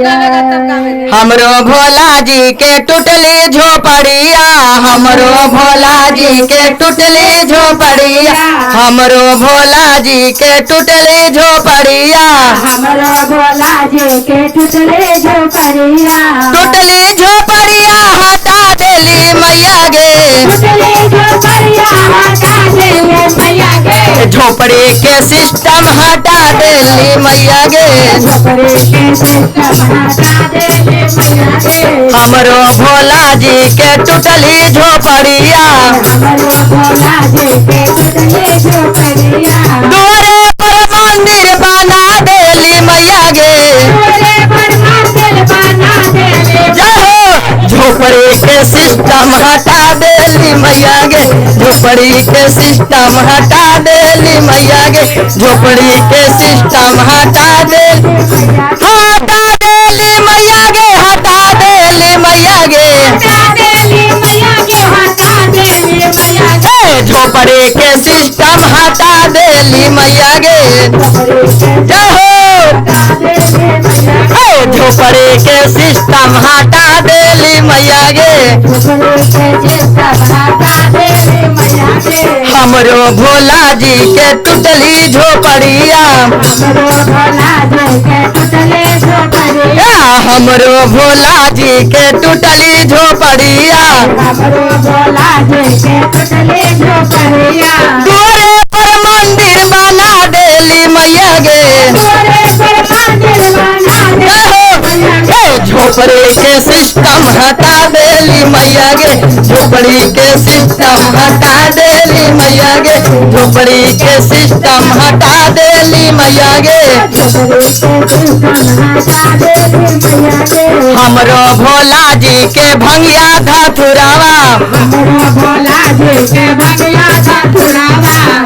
हमरो भोला जी के टूटली झोपड़िया, हमरो भोला जी के टूटली झोपड़िया, हमरो भोला जी के टूटली झोपड़िया, हमरो भोला जी के टूटली झोपड़िया, टूटली झोपड़िया हटा देली मैया गे, टूटली झोपड़िया हटा देली मैया गे, झोपड़ी के सिस्टम हटा देली मैया गे, झोपड़ी के सिस्टम हटा देली मैया गे, हमरो भोला जी के टूटली झोपड़िया, हमरो भोला जी के टूटली झोपड़िया, दुआरे पर मंदिर बना देली मैया गे, दुआरे पर मंदिर बना देली, जय हो झोपड़ी के सिस्टम हटा देली मैया गे, झोपड़ी के सिस्टम हटा देली मैया गे, झोपड़ी के सिस्टम हटा देली मैया गे, हटा देली मैया गे, हटा देली मैया गे, हटा देली मैया गे, झोपड़ी के सिस्टम हटा देली मैया गे, जय हो झोपड़ी के सिस्टम हटा देली मैया गे, हमरो भोला जी के टूटली झोपड़िया, हमरो भोला जी के टूटली झोपड़िया, दुआरे पर मंदिर बना देली मैया गे, झोपड़ी के सिस्टम हटा देली मैया गे, झोपड़ी के सिस्टम हटा देली मैया गे, झोपड़ी के सिस्टम हटा देली मैया गे, हमरो भोला जी के भंगिया धतुरावा,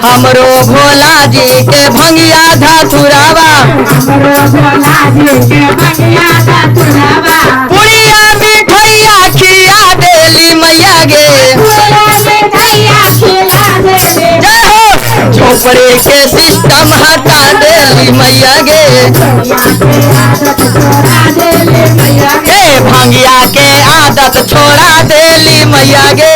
हमरो भोला जी के भंगिया धतुरावा, पुड़िया मिठैया खिया देली मैया गे, जय हो झोपड़ी के सिस्टम हटा देली मैया गे, भंगिया के आदत छोड़ा देली मैया गे,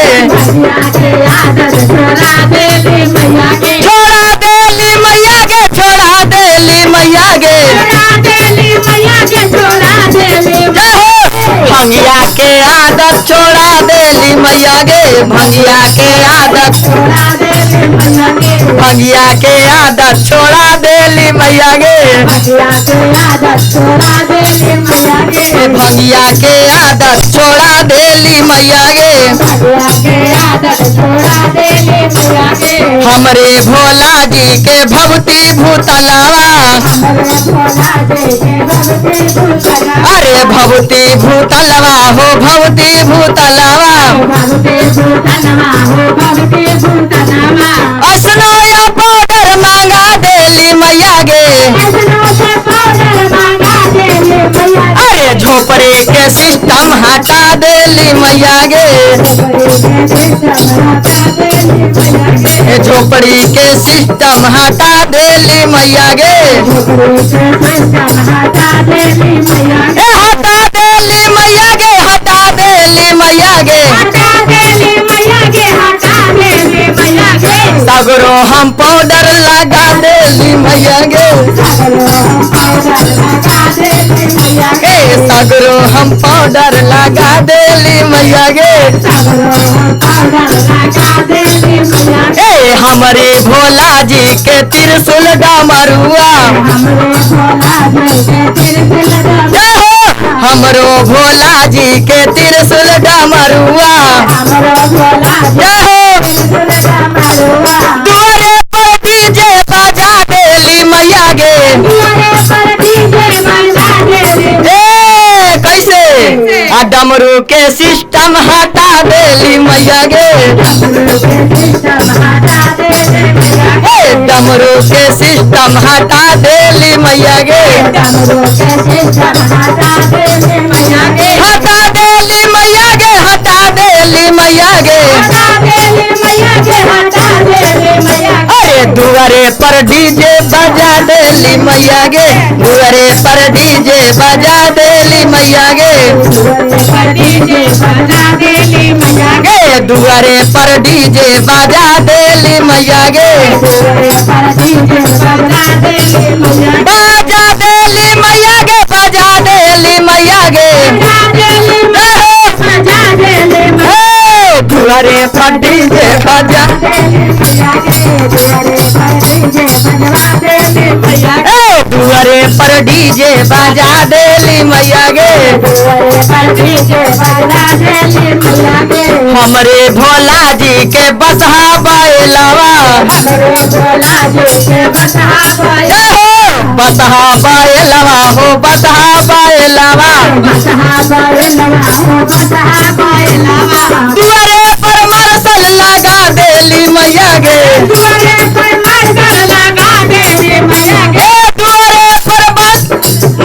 छोड़ा देली मैया गे, छोड़ा देली मैया गे, भंगिया के आदत छोड़ा देली मैया गे, भंगिया के आदत, भंगिया के आदत छोड़ा देली मैया गे, भंगिया के आदत छोड़ा देली मैया गे, हमरे भोला जी के भक्ति भूतलावा, अरे भक्ति भूतलवा हो भक्ति भूतलवा, असनो या पाउडर मांगा देली मैया गे, अरे झोपड़ी के सिस्टम हटा देली मैया गे, झोपड़ी के सिस्टम हटा देली मैया गे, हटा देली मैया गे, हटा देली मैया गे, सगरो हम पाउडर लगा देली मैया गे, सगरो हम पाउडर लगा देली मैया गे, हमारे भोला जी के त्रिशूल डमरुआ, हमरो भोला जी के त्रिशूल डमरुआ, दुआरे पर डीजे बजा देली मैया गे, कैसे आ डमरू के सिस्टम हटा देली मैया गे, डमरू के सिस्टम हटा देली मैया गे, हटा देली मैया गे, हटा देली मैया गे, दुआरे पर डीजे बजा देली मैया गे दुआरे पर डीजे बजा देली मैया गे दुआरे पर डीजे बजा देली मैया गे बजा देली मैया गे बजा देली मैया गे दुआरे पर डीजे बजा दुआरे पर डीजे बजा देली मैया गे हमरे भोला जी के बसहा बैलवा बसहा बैलवा हो बसहा बैलवा दुआरे पर मरसल लगा देली मैया गे दुआरे पर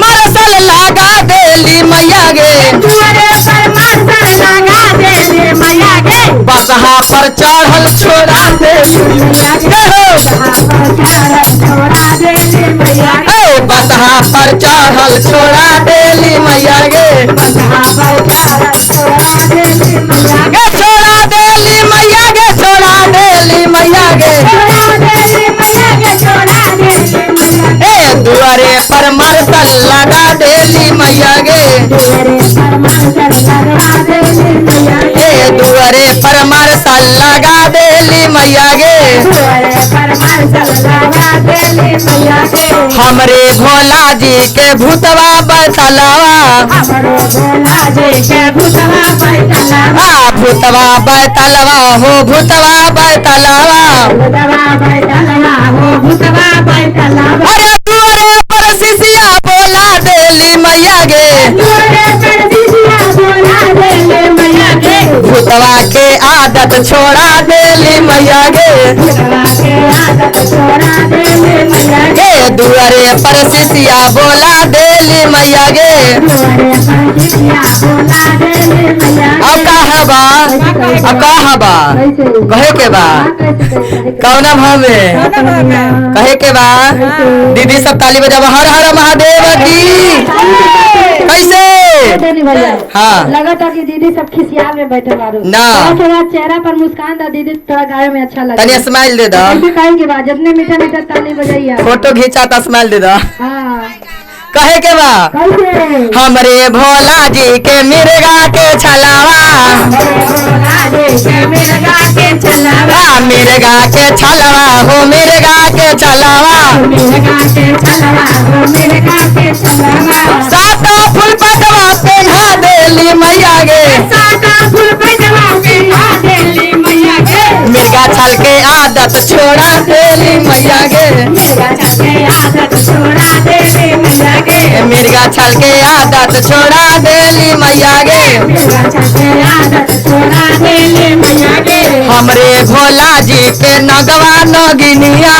मरसल लगा देली मैया गे बसहा पर चढ़ल छोड़ा देली बसहा पर चढ़ल छोड़ा देली मैया गे छोड़ा देली मैया गे छोड़ा देली मैया गे दुआरे पर मरसल लगा देली मैया गे दुआरे पर मरसल लगा देली मैया गे हमरे भोला जी के भूतवा बैठलवा भूतवा बैठलवा हो भूतवा बैठलवा अरे दुआरे पर शिशिया बोला देली मैया गे भूतवा के आदत छोड़ा देली मैया गे दुआरे पर शिशिया बोला देली मैया गे अब कहा बा कहे के बा कौन भाव में कहे के बा दीदी सब ताली बजावा हर हर महादेव की कैसे हाँ लगा था कि दीदी सब खिसिया में बैठे मारो ना थोड़ा चेहरा पर मुस्कान था दीदी थोड़ा गाय में अच्छा लगा तनी स्माइल दे दो कहे के बाद जितने मीठा मीठा ताली बजाइए फोटो खींचा तो स्माइल दे दो कहे के बा हमरे भोला जी के मिर्गा के छलावा मिर्गा के छलावा हो मिर्गा के छलावा साता फूल पटवा पहना देली मैया गे मिर्गा छल के आदत छोड़ा देली मैया गे मिर्गा छल के आदत छोड़ा देली मैया गे हमरे भोला जी के नगवा नगिनिया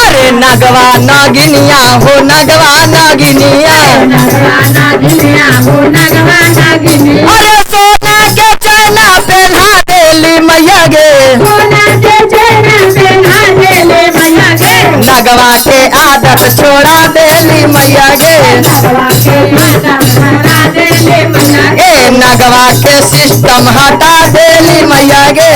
अरे नगवा नगिनिया हो नगवा नगिनिया अरे सोना के चैना पहना देली मैया गे नगवा के आदत छोड़ा देली मैया गे नगवा के सिस्टम हटा देली मैया गे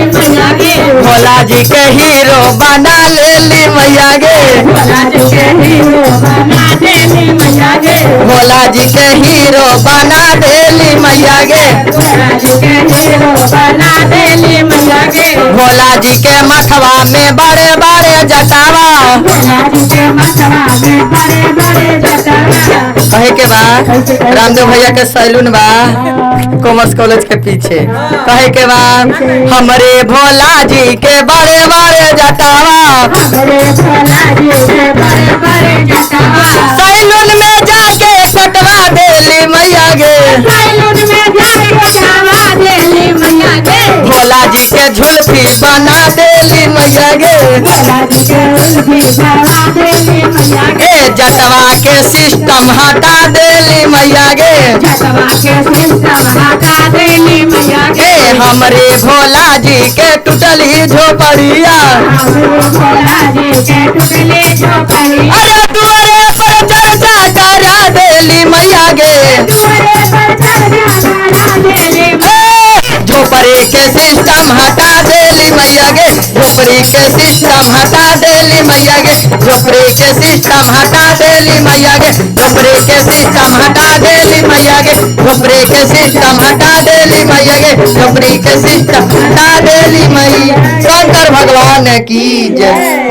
भोला जी के हीरो बना लेली मैया गे भोला जी के हीरो बना देली मैया गे भोला जी के मथवा में बड़े बड़े जटावा कहे के बा रामदेव भैया के सैलून बा कॉमर्स कॉलेज के पीछे कहे के बा हमरे भोला जी के बड़े बड़े जटावा सैलून में जाके कटवा देली मैया गे भोला जी के झुलफी बना देली मैया गे भोला जी के उल्फी करवा देली मैया गे ए जटवा के सिस्टम हटा देली मैया गे जटवा के सिस्टम हटा देली मैया गे ए हमरे भोला जी के टूटली झोपड़िया भोला जी के टुकले झोपड़ी अरे दुआरे पर चर्चा करा देली मैया गे दुआरे पर चढ़ा करा देली झोपड़ी के सिस्टम हटा देली मैया गे झोपड़ी के सिस्टम हटा देली मैया गे झोपड़ी के सिस्टम हटा देली मैया गे झोपड़ी के सिस्टम हटा देली मैया गे झोपड़ी के सिस्टम हटा देली मैया गे झोपड़ी के सिस्टम हटा देली मैया शंकर भगवान की जय।